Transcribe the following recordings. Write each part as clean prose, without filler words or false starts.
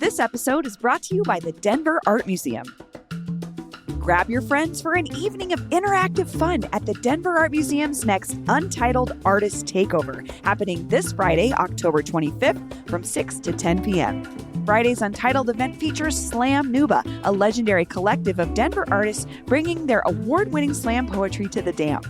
This episode is brought to you by the Denver Art Museum. Grab your friends for an evening of interactive fun at the Denver Art Museum's next Untitled Artist Takeover, happening this Friday, October 25th from 6 to 10 p.m. Friday's Untitled event features Slam Nuba, a legendary collective of Denver artists bringing their award-winning slam poetry to the Dam.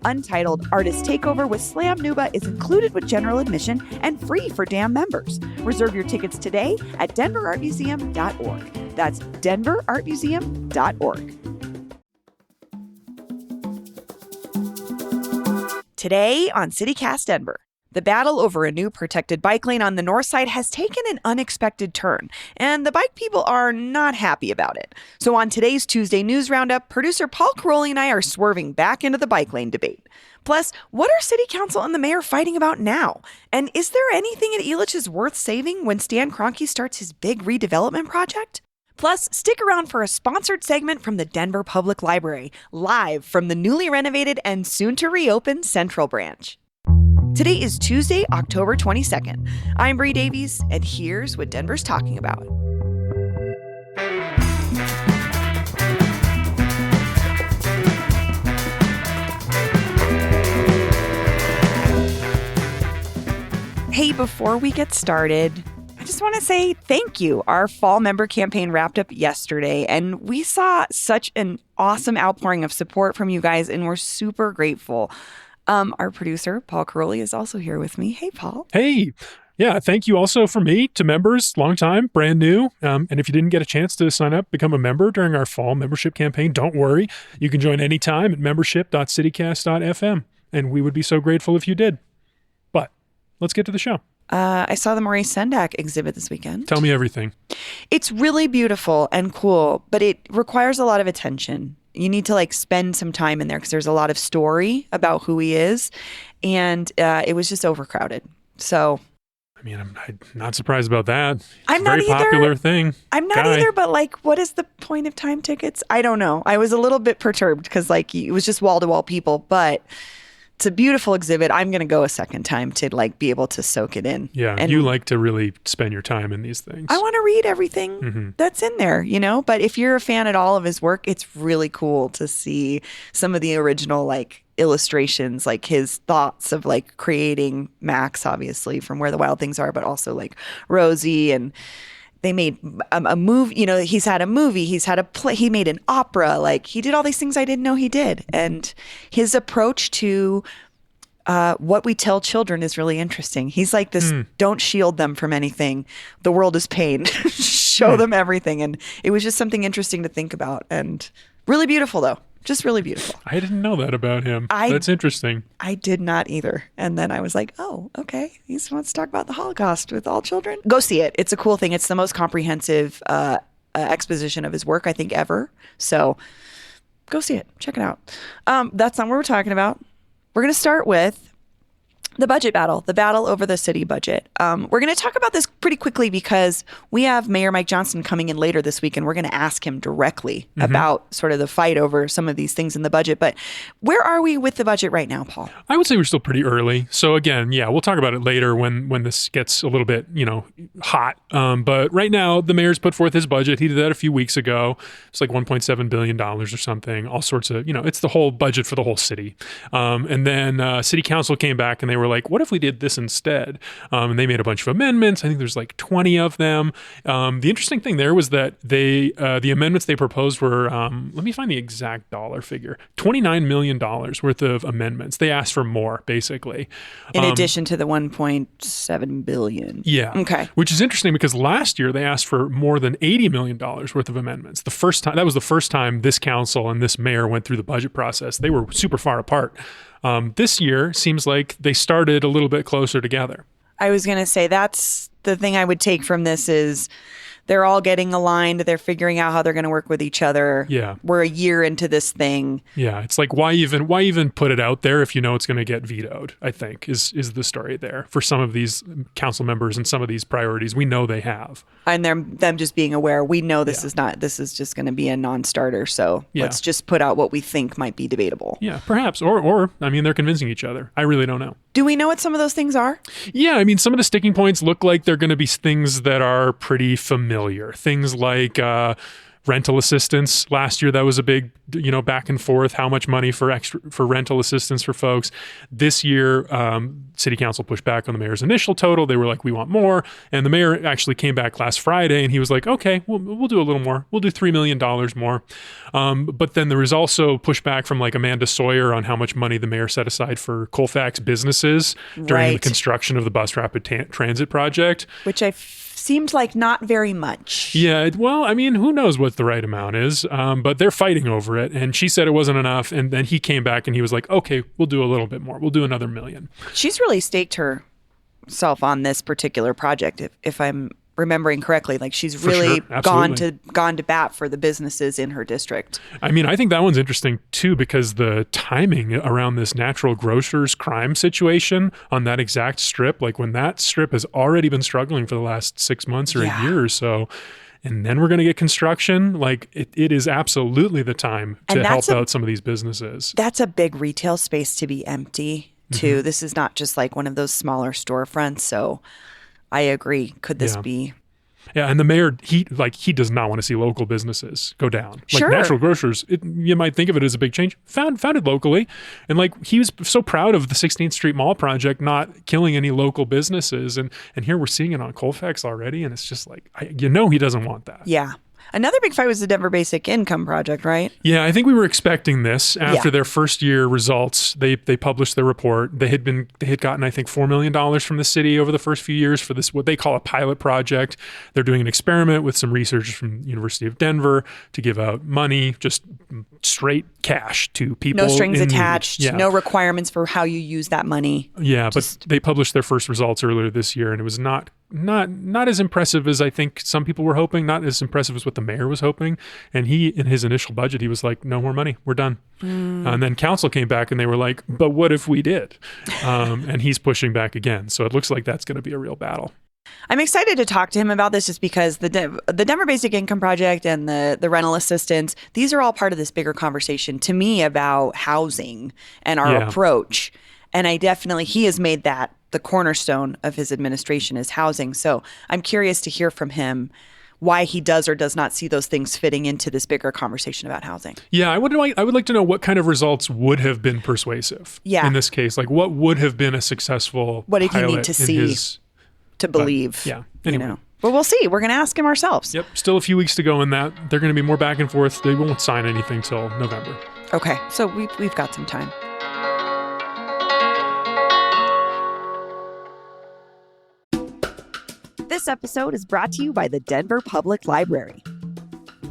Untitled Artist Takeover with Slam Nuba is included with general admission and free for Dam members. Reserve your tickets today at denverartmuseum.org. That's denverartmuseum.org. Today on CityCast Denver, the battle over a new protected bike lane on the north side has taken an unexpected turn, and the bike people are not happy about it. So on today's Tuesday News Roundup, producer Paul Caroli and I are swerving back into the bike lane debate. Plus, what are City Council and the mayor fighting about now? And is there anything at Elitch's worth saving when Stan Kroenke starts his big redevelopment project? Plus, stick around for a sponsored segment from the Denver Public Library, live from the newly renovated and soon-to-reopen Central Branch. Today is Tuesday, October 22nd. I'm Bree Davies, and here's what Denver's talking about. Hey, before we get started, I just want to say thank you. Our fall member campaign wrapped up yesterday, and we saw such an awesome outpouring of support from you guys, and we're super grateful. Our producer, Paul Caroli, is also here with me. Hey, Paul. Hey. Yeah, thank you also from me to members, long time, brand new. And if you didn't get a chance to sign up, become a member during our fall membership campaign, don't worry. You can join anytime at membership.citycast.fm, and we would be so grateful if you did. But let's get to the show. I saw the Maurice Sendak exhibit this weekend. Tell me everything. It's really beautiful and cool, but it requires a lot of attention. You need to spend some time in there because there's a lot of story about who he is, and it was just overcrowded. So, I mean, I'm not surprised about that. It's I'm a very not either. Popular thing. I'm not either, but what is the point of time tickets? I don't know. I was a little bit perturbed because it was just wall to wall people, but it's a beautiful exhibit. I'm going to go a second time to be able to soak it in. Yeah, and you like to really spend your time in these things. I want to read everything that's in there, But if you're a fan at all of his work, it's really cool to see some of the original illustrations, his thoughts of creating Max, obviously from Where the Wild Things Are, but also Rosie, and they made a movie. He's had a movie, he's had a play, he made an opera. He did all these things I didn't know he did. And his approach to what we tell children is really interesting. He's this, don't shield them from anything. The world is pain. Show them everything. And it was just something interesting to think about. And really beautiful, though. Just really beautiful. I didn't know that about him. That's interesting. I did not either. And then I was like, oh, okay. He wants to talk about the Holocaust with all children. Go see it. It's a cool thing. It's the most comprehensive exposition of his work, I think, ever. So go see it. Check it out. That's not what we're talking about. We're going to start with the budget battle, the battle over the city budget. We're going to talk about this pretty quickly because we have Mayor Mike Johnson coming in later this week, and we're going to ask him directly about sort of the fight over some of these things in the budget. But where are we with the budget right now, Paul? I would say we're still pretty early. So again, yeah, we'll talk about it later when this gets a little bit, hot. But right now, the mayor's put forth his budget. He did that a few weeks ago. It's $1.7 billion or something. All sorts of, it's the whole budget for the whole city. And then City Council came back and they were like, what if we did this instead? And they made a bunch of amendments. I think there's 20 of them. The interesting thing there was that the amendments they proposed were, let me find the exact dollar figure, $29 million worth of amendments. They asked for more, basically. In addition to the $1.7 billion. Yeah. Okay. Which is interesting because last year they asked for more than $80 million worth of amendments. That was the first time this council and this mayor went through the budget process. They were super far apart. This year seems like they started a little bit closer together. I was going to say that's the thing I would take from this is they're all getting aligned. They're figuring out how they're going to work with each other. Yeah. We're a year into this thing. Yeah. It's why even put it out there if you know it's going to get vetoed, I think, is the story there for some of these council members and some of these priorities we know they have. And them just being aware, we know this is just going to be a non-starter. So let's just put out what we think might be debatable. Yeah, perhaps. Or I mean, they're convincing each other. I really don't know. Do we know what some of those things are? Yeah, I mean, some of the sticking points look like they're going to be things that are pretty familiar. Things like rental assistance. Last year, that was a big, back and forth. How much money for rental assistance for folks? This year, City Council pushed back on the mayor's initial total. They were like, we want more. And the mayor actually came back last Friday and he was like, okay, we'll do a little more. We'll do $3 million more. But then there was also pushback from like Amanda Sawyer on how much money the mayor set aside for Colfax businesses during the construction of the bus rapid transit project. Which seemed like not very much. Yeah, well, I mean, who knows what the right amount is, but they're fighting over it. And she said it wasn't enough. And then he came back and he was like, okay, we'll do a little bit more. We'll do another $1 million. She's really staked herself on this particular project, if I'm remembering correctly. Like she's really gone to bat for the businesses in her district. I mean, I think that one's interesting too, because the timing around this natural grocers crime situation on that exact strip, like when that strip has already been struggling for the last 6 months or a year or so, and then we're going to get construction, like it is absolutely the time to help out some of these businesses. That's a big retail space to be empty too. This is not just like one of those smaller storefronts. So I agree. Could this be? Yeah, and the mayor, he does not want to see local businesses go down. Like natural grocers, you might think of it as a big change, founded locally. And like he was so proud of the 16th Street Mall project not killing any local businesses. And here we're seeing it on Colfax already. And it's just like, he doesn't want that. Yeah. Another big fight was the Denver Basic Income Project, right? Yeah, I think we were expecting this after their first year results. They published their report. They had gotten, I think, $4 million from the city over the first few years for this, what they call a pilot project. They're doing an experiment with some researchers from the University of Denver to give out money, just straight cash to people. No strings attached, no requirements for how you use that money. Yeah, but they published their first results earlier this year, and it was not as impressive as I think some people were hoping, not as impressive as what the mayor was hoping. And he, in his initial budget, he was like, no more money, we're done. And then council came back and they were like, but what if we did? And he's pushing back again. So it looks like that's going to be a real battle. I'm excited to talk to him about this just because the Denver Basic Income Project and the rental assistance, these are all part of this bigger conversation to me about housing and our approach. And he has made that the cornerstone of his administration is housing. So I'm curious to hear from him why he does or does not see those things fitting into this bigger conversation about housing. Yeah, I would like to know what kind of results would have been persuasive in this case. Like what would have been a successful What did he need to see to believe? Anyway. But we'll see. We're going to ask him ourselves. Yep. Still a few weeks to go in that. They're going to be more back and forth. They won't sign anything till November. Okay. So we've got some time. This episode is brought to you by the Denver Public Library.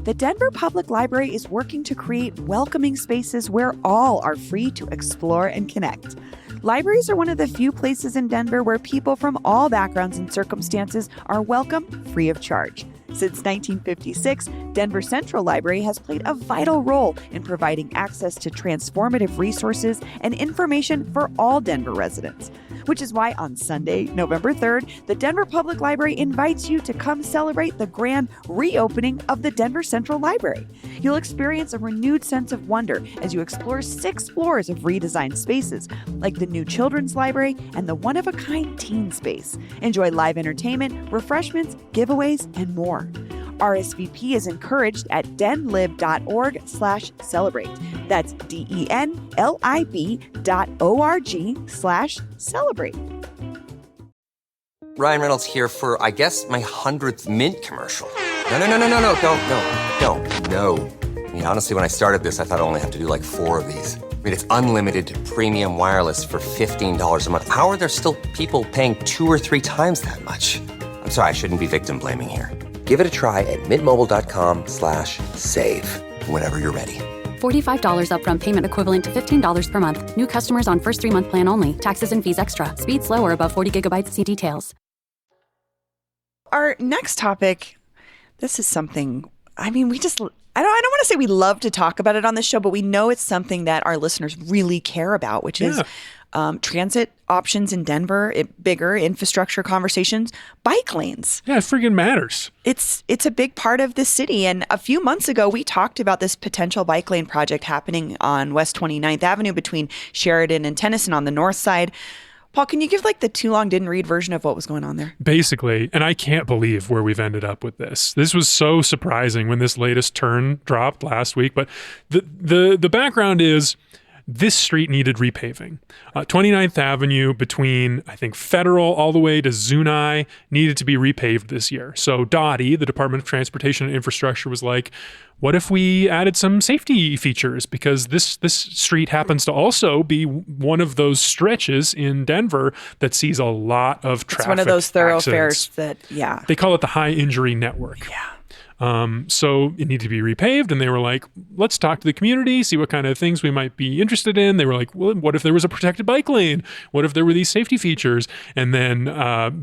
The Denver Public Library is working to create welcoming spaces where all are free to explore and connect. Libraries are one of the few places in Denver where people from all backgrounds and circumstances are welcome free of charge. Since 1956, Denver Central Library has played a vital role in providing access to transformative resources and information for all Denver residents. Which is why on Sunday, November 3rd, the Denver Public Library invites you to come celebrate the grand reopening of the Denver Central Library. You'll experience a renewed sense of wonder as you explore 6 floors of redesigned spaces, like the new Children's Library and the one-of-a-kind teen space. Enjoy live entertainment, refreshments, giveaways, and more. RSVP is encouraged at denlib.org/celebrate. That's denlib.org/celebrate. Ryan Reynolds here for, I guess, my 100th Mint commercial. No, don't. I mean, honestly, when I started this, I thought I only have to do like 4 of these. I mean, it's unlimited premium wireless for $15 a month. How are there still people paying 2 or 3 times that much? I'm sorry, I shouldn't be victim blaming here. Give it a try at mintmobile.com/save. Whenever you're ready. $45 upfront payment equivalent to $15 per month. New customers on first 3-month plan only. Taxes and fees extra. Speed slower above 40 gigabytes. See details. Our next topic, this is something, I mean, I don't want to say we love to talk about it on this show, but we know it's something that our listeners really care about, which is transit options in Denver, bigger infrastructure conversations, bike lanes. Yeah, it friggin' matters. It's a big part of the city. And a few months ago, we talked about this potential bike lane project happening on West 29th Avenue between Sheridan and Tennyson on the north side. Paul, can you give like the too long didn't read version of what was going on there? Basically, and I can't believe where we've ended up with this. This was so surprising when this latest turn dropped last week. But the background is this street needed repaving. 29th Avenue between, I think, Federal all the way to Zuni needed to be repaved this year. So Dottie, the Department of Transportation and Infrastructure, was like, what if we added some safety features? Because this street happens to also be one of those stretches in Denver that sees a lot of traffic. It's one of those thoroughfares accidents. that, They call it the high injury network. Yeah. So it needed to be repaved, and they were like, let's talk to the community, see what kind of things we might be interested in. They were like, well, what if there was a protected bike lane? What if there were these safety features? And then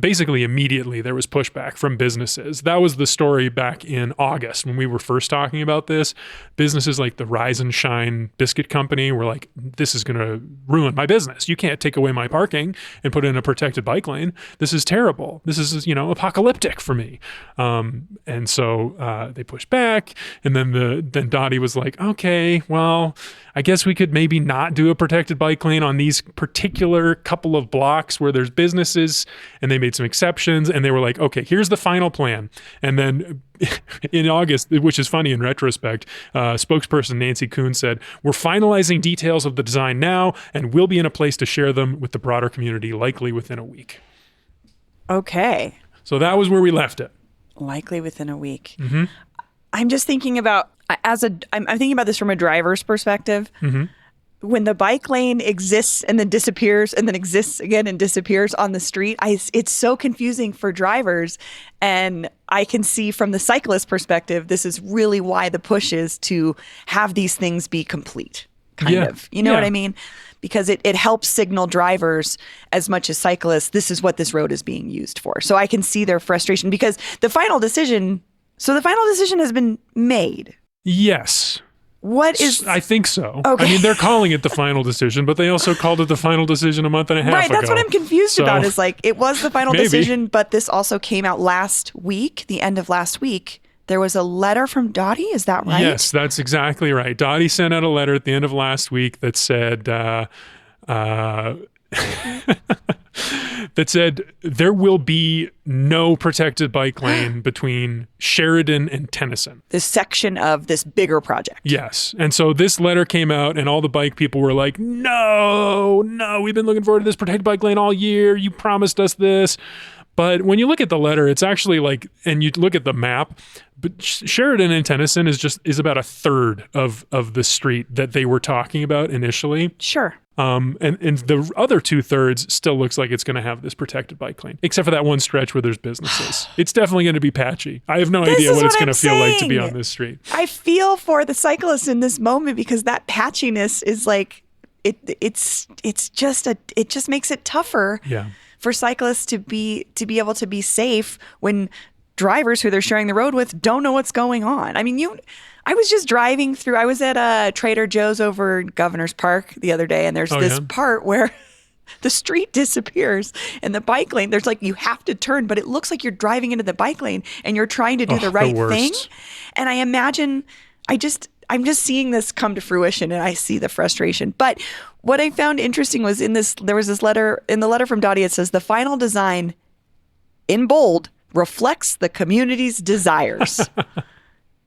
basically immediately there was pushback from businesses. That was the story back in August when we were first talking about this. Businesses like the Rise and Shine Biscuit Company were like, this is going to ruin my business. You can't take away my parking and put in a protected bike lane. This is terrible. This is, apocalyptic for me. And so they pushed back, and then Dottie was like, okay, well, I guess we could maybe not do a protected bike lane on these particular couple of blocks where there's businesses, and they made some exceptions, and they were like, okay, here's the final plan. And then in August, which is funny in retrospect, spokesperson Nancy Kuhn said, we're finalizing details of the design now, and we'll be in a place to share them with the broader community likely within a week. Okay. So that was where we left it. Likely within a week. Mm-hmm. I'm just thinking about, I'm thinking about this from a driver's perspective. Mm-hmm. When the bike lane exists and then disappears and then exists again and disappears on the street, it's so confusing for drivers. And I can see from the cyclist perspective, this is really why the push is to have these things be complete, kind of. You know what I mean? Because it helps signal drivers as much as cyclists, this is what this road is being used for. So I can see their frustration because the final decision has been made. Yes. What is... I think so. Okay. I mean, they're calling it the final decision, but they also called it the final decision a month and a half ago. Right, that's what I'm confused about is like, it was the final Maybe. decision, but this also came out last week, the end of last week. There was a letter from Dottie, is that right? Yes, that's exactly right. Dottie sent out a letter at the end of last week that said, there will be no protected bike lane between Sheridan and Tennyson. This section of this bigger project. Yes. And so this letter came out and all the bike people were like, no, we've been looking forward to this protected bike lane all year. You promised us this. But when you look at the letter, it's actually like, and you look at the map, but Sheridan and Tennyson is about a third of the street that they were talking about initially. Sure. And the other 2/3 still looks like it's going to have this protected bike lane, except for that one stretch where there's businesses. It's definitely going to be patchy. I have no idea what it's going to feel like to be on this street. I feel for the cyclists in this moment because that patchiness is like, it just makes it tougher. Yeah. For cyclists to be able to be safe when drivers who they're sharing the road with don't know what's going on. I mean, I was just driving through. I was at Trader Joe's over Governor's Park the other day, and there's this part where the street disappears and the bike lane. There's like you have to turn, but it looks like you're driving into the bike lane and you're trying to do the right thing. And I imagine I'm just seeing this come to fruition, and I see the frustration. But what I found interesting was there was this letter, in the letter from Dottie, it says, the final design, in bold, reflects the community's desires.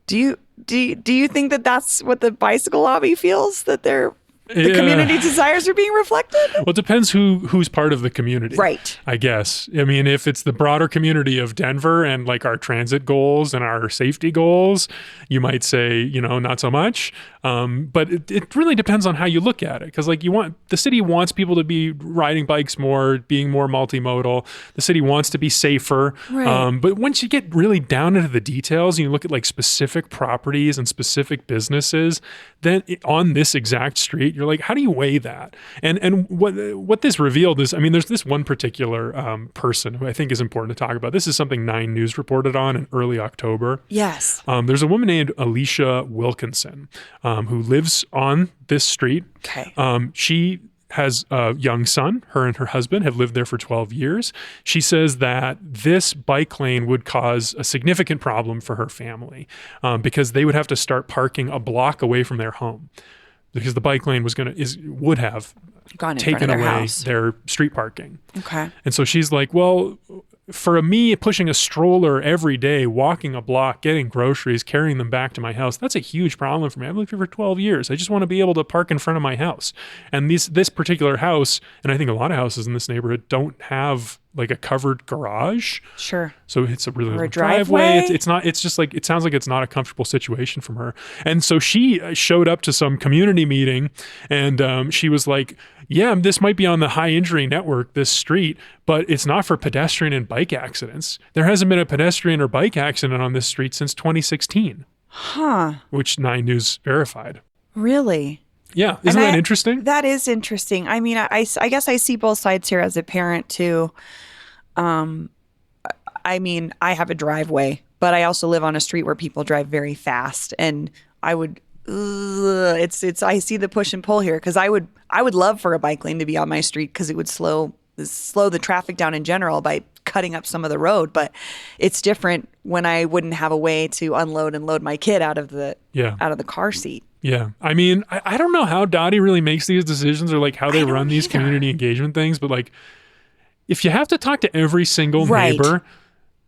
Do you think that that's what the bicycle lobby feels, that the community desires are being reflected? Well, it depends who's part of the community. Right. I guess. I mean, if it's the broader community of Denver and like our transit goals and our safety goals, you might say, not so much. But it really depends on how you look at it. Because like the city wants people to be riding bikes more, being more multimodal. The city wants to be safer. Right. But once you get really down into the details and you look at like specific properties and specific businesses, then on this exact street, you're like, how do you weigh that? And what this revealed is, I mean, there's this one particular person who I think is important to talk about. This is something 9 News reported on in early October. Yes. There's a woman named Alicia Wilkinson who lives on this street. Okay. She has a young son. Her and her husband have lived there for 12 years. She says that this bike lane would cause a significant problem for her family because they would have to start parking a block away from their home, because the bike lane would have Gone in taken front of their away house. their street parking. Okay. And so she's like, well, for me pushing a stroller every day, walking a block, getting groceries, carrying them back to my house, that's a huge problem for me. I've lived here for 12 years. I just want to be able to park in front of my house. And this particular house, and I think a lot of houses in this neighborhood, don't have like a covered garage. Sure. So it's a really Or a long driveway. It's just like, it sounds like it's not a comfortable situation from her. And so she showed up to some community meeting, and she was like, yeah, this might be on the high injury network, this street, but it's not for pedestrian and bike accidents. There hasn't been a pedestrian or bike accident on this street since 2016. Huh. Which 9 News verified. Really? Yeah. Isn't that interesting? That is interesting. I mean, I guess I see both sides here as a parent too. I mean, I have a driveway, but I also live on a street where people drive very fast, and I would, I see the push and pull here, because I would love for a bike lane to be on my street, because it would slow the traffic down in general by cutting up some of the road. But it's different when I wouldn't have a way to unload and load my kid out of the car seat. Yeah. I mean, I don't know how Dottie really makes these decisions, or like how they run these community engagement things, but like, if you have to talk to every single neighbor,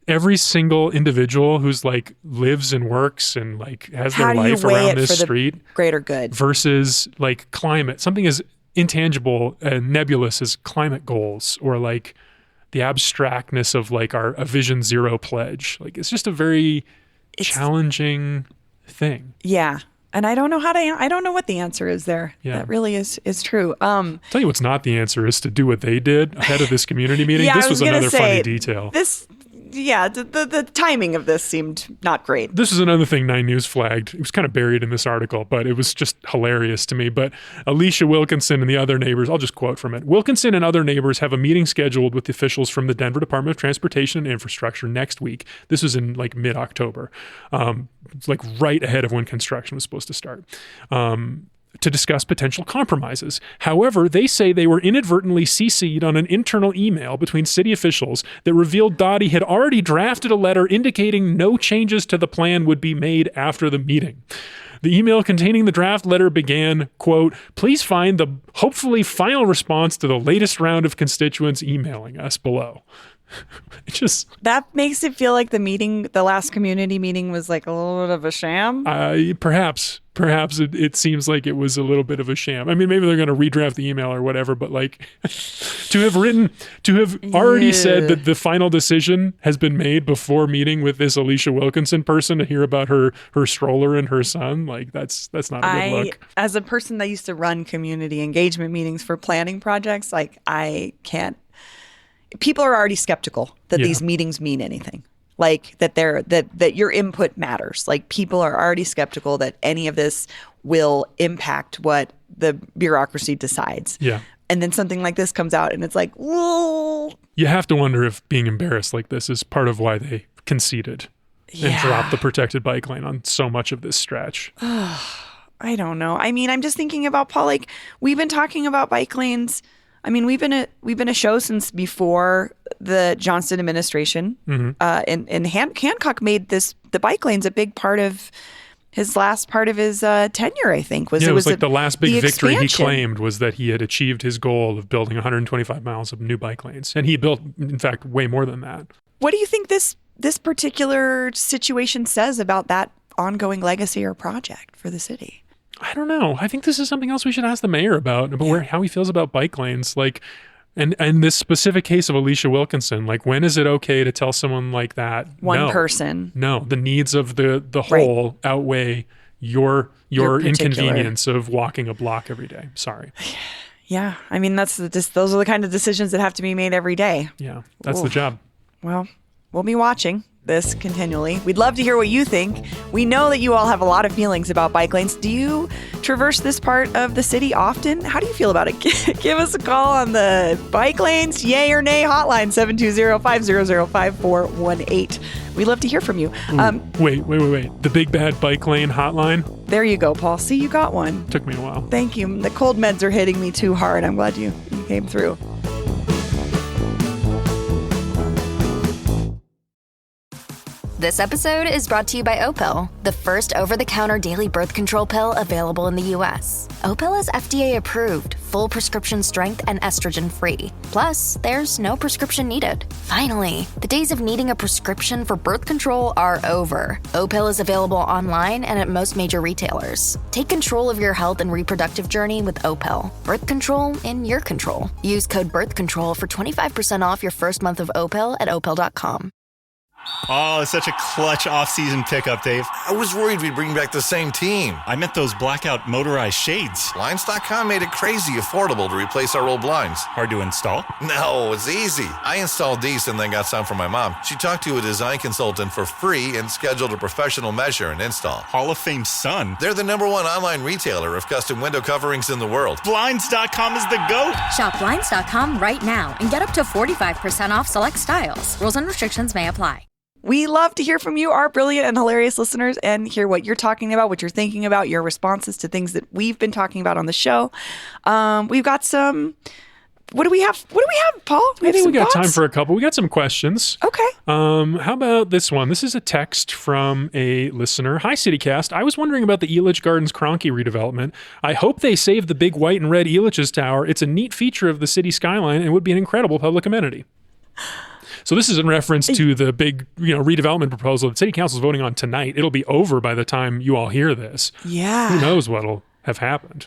every single individual who's like lives and works and like has their life around this street, greater good versus like climate, something as intangible and nebulous as climate goals, or like the abstractness of like a Vision Zero pledge. Like, it's just a very challenging thing. Yeah. And I don't know I don't know what the answer is there. Yeah. That really is true. Tell you what's not the answer is to do what they did ahead of this community meeting. Yeah, This was another funny detail. The timing of this seemed not great. This is another thing 9 News flagged. It was kind of buried in this article, but it was just hilarious to me. But Alicia Wilkinson and the other neighbors, I'll just quote from it. Wilkinson and other neighbors have a meeting scheduled with the officials from the Denver Department of Transportation and Infrastructure next week. This was in like mid-October, like right ahead of when construction was supposed to start. To discuss potential compromises. However, they say they were inadvertently CC'd on an internal email between city officials that revealed Dottie had already drafted a letter indicating no changes to the plan would be made after the meeting. The email containing the draft letter began, quote, "Please find the hopefully final response to the latest round of constituents emailing us below." That makes it feel like the last community meeting was like a little bit of a sham. Perhaps it seems like it was a little bit of a sham. I mean, maybe they're going to redraft the email or whatever, but like to have already said that the final decision has been made before meeting with this Alicia Wilkinson person to hear about her stroller and her son, like that's not a good look. As a person that used to run community engagement meetings for planning projects, like I can't. People are already skeptical that these meetings mean anything. Like that your input matters. Like, people are already skeptical that any of this will impact what the bureaucracy decides. Yeah. And then something like this comes out and it's like, whoa. You have to wonder if being embarrassed like this is part of why they conceded and dropped the protected bike lane on so much of this stretch. I don't know. I mean, I'm just thinking about, Paul, like, we've been talking about bike lanes. I mean, we've been a show since before the Johnston administration. Mm-hmm. And Hancock made the bike lanes a big part of his last part of his tenure, I think. It was like the last big victory he claimed was that he had achieved his goal of building 125 miles of new bike lanes. And he built, in fact, way more than that. What do you think this particular situation says about that ongoing legacy or project for the city? I don't know. I think this is something else we should ask the mayor about how he feels about bike lanes. Like, and this specific case of Alicia Wilkinson, like, when is it okay to tell someone like that? One person. No, the needs of the whole outweigh your inconvenience of walking a block every day. Sorry. Yeah. I mean, those are the kind of decisions that have to be made every day. Yeah. That's the job. Well, we'll be watching this continually. We'd love to hear what you think. We know that you all have a lot of feelings about bike lanes. Do you traverse this part of the city often? How do you feel about it? Give us a call on the bike lanes, yay or nay hotline, 720-500-5418. We'd love to hear from you. Wait. The big bad bike lane hotline? There you go, Paul. See, you got one. Took me a while. Thank you. The cold meds are hitting me too hard. I'm glad you came through. This episode is brought to you by Opel, the first over-the-counter daily birth control pill available in the U.S. Opel is FDA approved, full prescription strength and estrogen-free. Plus, there's no prescription needed. Finally, the days of needing a prescription for birth control are over. Opel is available online and at most major retailers. Take control of your health and reproductive journey with Opel. Birth control in your control. Use code BIRTHCONTROL for 25% off your first month of Opel at opel.com. Oh, it's such a clutch off-season pickup, Dave. I was worried we'd bring back the same team. I meant those blackout motorized shades. Blinds.com made it crazy affordable to replace our old blinds. Hard to install? No, it's easy. I installed these and then got some for my mom. She talked to a design consultant for free and scheduled a professional measure and install. Hall of Fame son. They're the #1 online retailer of custom window coverings in the world. Blinds.com is the GOAT. Shop Blinds.com right now and get up to 45% off select styles. Rules and restrictions may apply. We love to hear from you, our brilliant and hilarious listeners, and hear what you're talking about, what you're thinking about, your responses to things that we've been talking about on the show. We've got some. What do we have? Paul? I think we got time for a couple. We got some questions. Okay. How about this one? This is a text from a listener. Hi, CityCast. I was wondering about the Elitch Gardens Cronky redevelopment. I hope they save the big white and red Elitch's Tower. It's a neat feature of the city skyline and would be an incredible public amenity. So this is in reference to the big, redevelopment proposal that City Council is voting on tonight. It'll be over by the time you all hear this. Yeah. Who knows what'll have happened?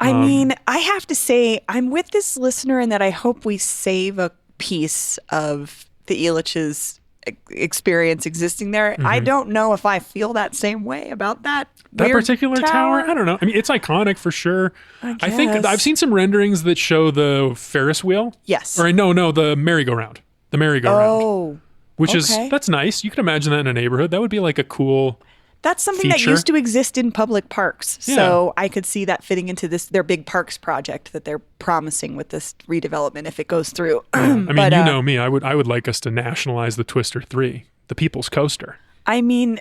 I mean, I have to say, I'm with this listener in that I hope we save a piece of the Elitch's experience existing there. I don't know if I feel that same way about that particular tower. I don't know. I mean, it's iconic for sure. I think I've seen some renderings that show the Ferris wheel. Yes. Or no, the merry-go-round. The merry-go-round. Oh, which is, that's nice. You can imagine that in a neighborhood. That would be like a cool That's something feature. that used to exist in public parks. Yeah. So I could see that fitting into their big parks project that they're promising with this redevelopment if it goes through. Yeah. I mean, you know me. I would like us to nationalize the Twister 3, the People's Coaster. I mean,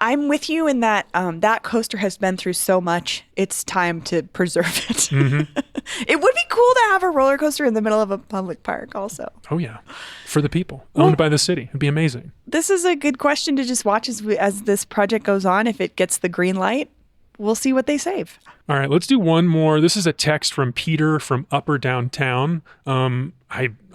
I'm with you in that that coaster has been through so much. It's time to preserve it. Mm-hmm. It would be cool to have a roller coaster in the middle of a public park also. Oh, yeah. For the people. Owned by the city. It'd be amazing. This is a good question to just watch as this project goes on. If it gets the green light, we'll see what they save. All right, let's do one more. This is a text from Peter from Upper Downtown. I'm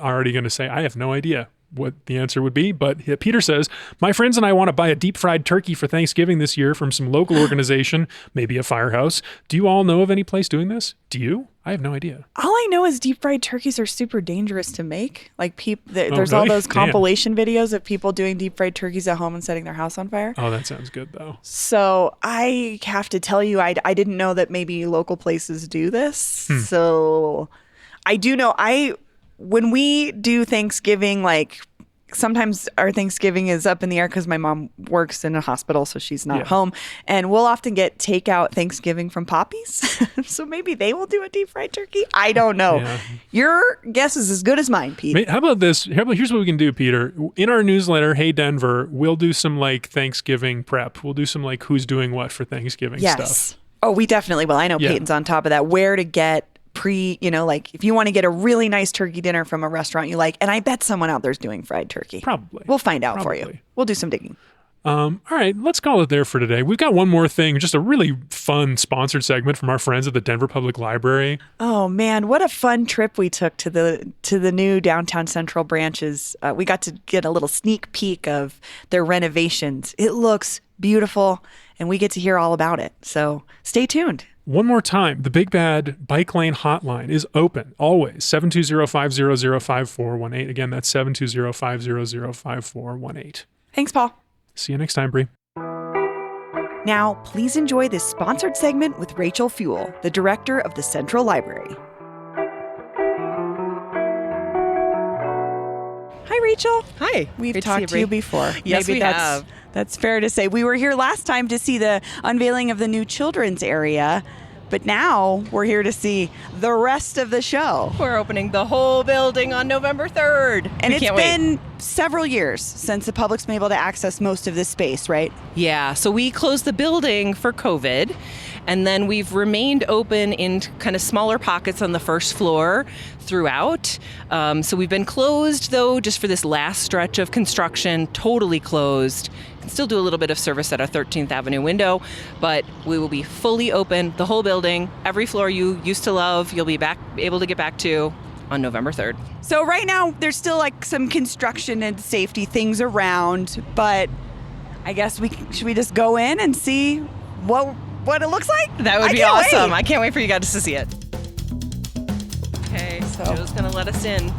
already going to say I have no idea what the answer would be, but Peter says, my friends and I want to buy a deep fried turkey for Thanksgiving this year from some local organization, maybe a firehouse. Do you all know of any place doing this? Do you? I have no idea. All I know is deep fried turkeys are super dangerous to make. Like there's really? all those Damn. compilation videos of people doing deep fried turkeys at home and setting their house on fire. Oh, that sounds good though. So I have to tell you, I didn't know that maybe local places do this. So I do know when we do Thanksgiving, like sometimes our Thanksgiving is up in the air because my mom works in a hospital, so she's not home. And we'll often get takeout Thanksgiving from Poppy's. So maybe they will do a deep fried turkey. I don't know. Yeah. Your guess is as good as mine, Pete. How about this? Here's what we can do, Peter. In our newsletter, Hey Denver, we'll do some like Thanksgiving prep. We'll do some like who's doing what for Thanksgiving stuff. Oh, we definitely will. I know Peyton's on top of that. Where to get like if you want to get a really nice turkey dinner from a restaurant you like, and I bet someone out there's doing fried turkey. Probably. We'll find out for you. We'll do some digging. All right, let's call it there for today. We've got one more thing, just a really fun sponsored segment from our friends at the Denver Public Library. Oh man, what a fun trip we took to the new downtown Central branches. We got to get a little sneak peek of their renovations. It looks beautiful, and we get to hear all about it. So stay tuned. One more time, the Big Bad Bike Lane Hotline is open, always, 720-500-5418. Again, that's 720-500-5418. Thanks, Paul. See you next time, Bree. Now, please enjoy this sponsored segment with Rachel Fuel, the director of the Central Library. Hi, Rachel. Hi. We've talked to you before. Yes, Maybe we have. That's fair to say. We were here last time to see the unveiling of the new children's area, but now we're here to see the rest of the show. We're opening the whole building on November 3rd. And it's been several years since the public's been able to access most of this space, right? Yeah, so we closed the building for COVID, and then we've remained open in kind of smaller pockets on the first floor throughout. So we've been closed, though, just for this last stretch of construction, totally closed. can still do a little bit of service at our 13th Avenue window, but we will be fully open, the whole building, every floor you used to love, you'll be able to get back to on November 3rd. So right now, there's still like some construction and safety things around, but I guess should we just go in and see what it looks like? That would be awesome. I can't wait for you guys to see it. Okay, So- Joe's going to let us in.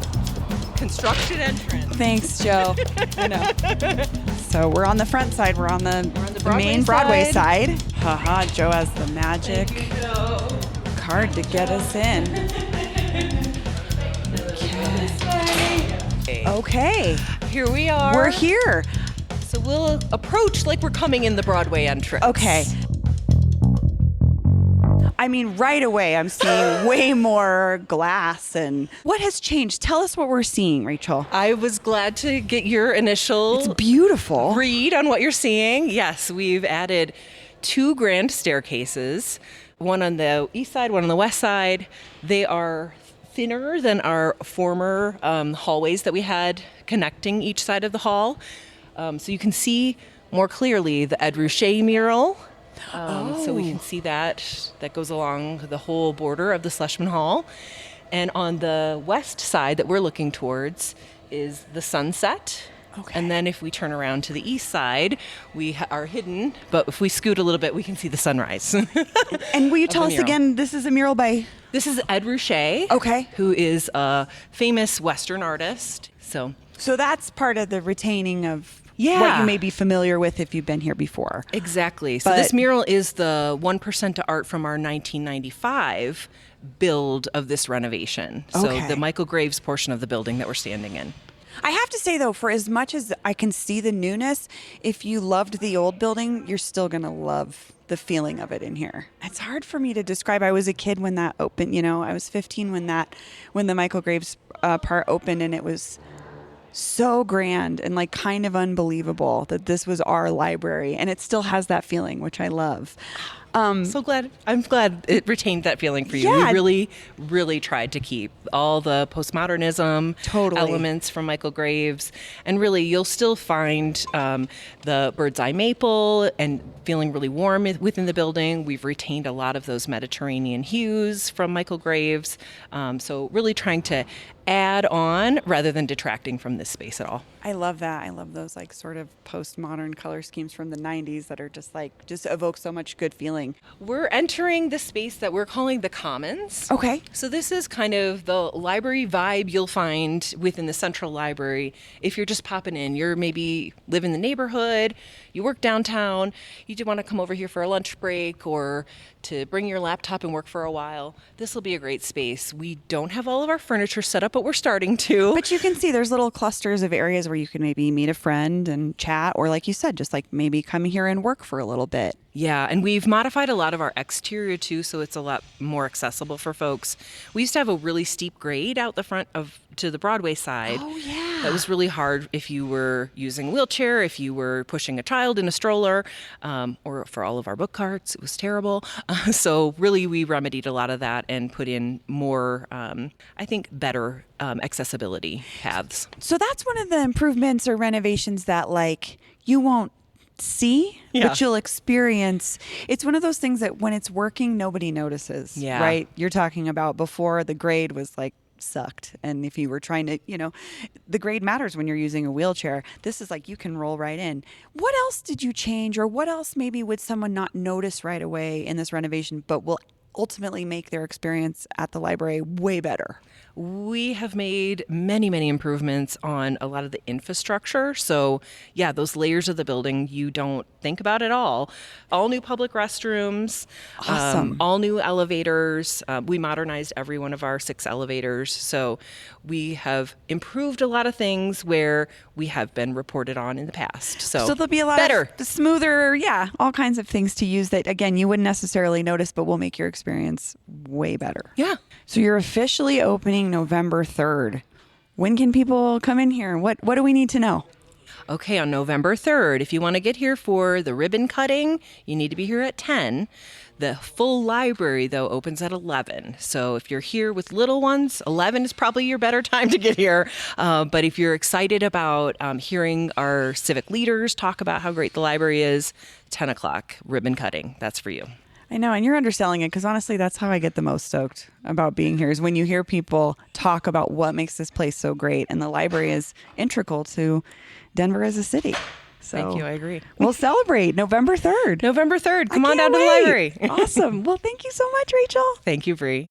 Construction entrance. Thanks, Joe. I know. So we're on the front side. We're on the Broadway main Broadway side. side. Haha, Joe has the magic card to get us in. Okay. Here we are. We're here. So we'll approach like we're coming in the Broadway entrance. Okay. I mean, right away, I'm seeing way more glass. And what has changed? Tell us what we're seeing, Rachel. I was glad to get your initial It's beautiful. read on what you're seeing. Yes, we've added 2 grand staircases, one on the east side, one on the west side. They are thinner than our former hallways that we had connecting each side of the hall. So you can see more clearly the Ed Ruscha mural. So we can see that goes along the whole border of the Schlesman Hall. And on the west side that we're looking towards is the sunset. Okay. And then if we turn around to the east side, we are hidden, but if we scoot a little bit, we can see the sunrise. And will you tell the us mural. again, this is a mural by... This is Ed Ruscha, Okay. who is a famous Western artist. So that's part of the retaining of Yeah. what you may be familiar with if you've been here before. exactly. So But- this mural is the 1% to art from our 1995 build of this renovation. So Okay. the Michael Graves portion of the building that we're standing in. I have to say, though, for as much as I can see the newness, if you loved the old building, you're still going to love the feeling of it in here. It's hard for me to describe. I was a kid when that opened, I was 15 when the Michael Graves part opened, and it was so grand and like kind of unbelievable that this was our library, and it still has that feeling, which I love. So glad. I'm glad it retained that feeling for you. Yeah. We really, really tried to keep all the postmodernism Totally. elements from Michael Graves. And really, you'll still find the bird's eye maple and feeling really warm within the building. We've retained a lot of those Mediterranean hues from Michael Graves. So really trying to add on rather than detracting from this space at all. I love that. I love those like sort of postmodern color schemes from the 90s that are just evoke so much good feeling. We're entering the space that we're calling the Commons. Okay. So this is kind of the library vibe you'll find within the Central Library. If you're just popping in, you're maybe live in the neighborhood, you work downtown, you do want to come over here for a lunch break or to bring your laptop and work for a while. This will be a great space. We don't have all of our furniture set up, but we're starting to. But you can see there's little clusters of areas where you can maybe meet a friend and chat, or like you said, just like maybe come here and work for a little bit. Yeah, and we've modified a lot of our exterior too, so it's a lot more accessible for folks. We used to have a really steep grade out the front to the Broadway side. Oh, yeah. That was really hard if you were using a wheelchair, if you were pushing a child in a stroller, or for all of our book carts. It was terrible. So really, we remedied a lot of that and put in more, I think, better accessibility paths. So that's one of the improvements or renovations that like you won't see, Yeah. but you'll experience. It's one of those things that when it's working, nobody notices. Yeah. Right? You're talking about before the grade was like sucked. And if you were trying to, the grade matters when you're using a wheelchair. This is like you can roll right in. What else did you change, or what else maybe would someone not notice right away in this renovation, but will ultimately make their experience at the library way better? We have made many, many improvements on a lot of the infrastructure. So, yeah, those layers of the building you don't think about at all. All new public restrooms, Awesome. all new elevators. We modernized every one of our 6 elevators. So we have improved a lot of things where we have been reported on in the past. So there'll be a lot better. of smoother, all kinds of things to use that, again, you wouldn't necessarily notice, but will make your experience way better. Yeah. So you're officially opening November 3rd. When can people come in here? What do we need to know? Okay, on November 3rd, if you want to get here for the ribbon cutting, you need to be here at 10. The full library, though, opens at 11. So if you're here with little ones, 11 is probably your better time to get here. But if you're excited about hearing our civic leaders talk about how great the library is, 10 o'clock, ribbon cutting. That's for you. I know, and you're underselling it because honestly, that's how I get the most stoked about being here is when you hear people talk about what makes this place so great. And the library is integral to Denver as a city. So Thank you. I agree. We'll celebrate November 3rd. November 3rd. Come on down to the library. Awesome. Well, thank you so much, Rachel. Thank you, Bree.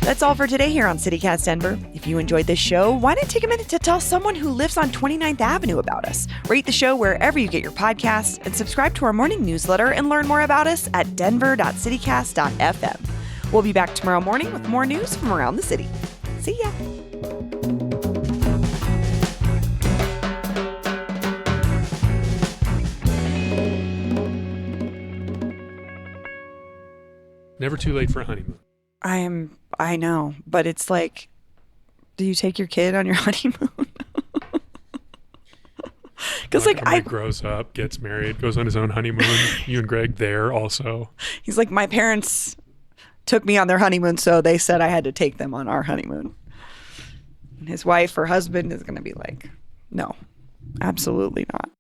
That's all for today here on CityCast Denver. If you enjoyed this show, why not take a minute to tell someone who lives on 29th Avenue about us? Rate the show wherever you get your podcasts and subscribe to our morning newsletter and learn more about us at denver.citycast.fm. We'll be back tomorrow morning with more news from around the city. See ya. Never too late for a honeymoon. I know, but it's like, do you take your kid on your honeymoon? Because Greg grows up, gets married, goes on his own honeymoon. You and Greg there also. He's like, my parents took me on their honeymoon, so they said I had to take them on our honeymoon. And his wife or husband is going to be like, no, absolutely not.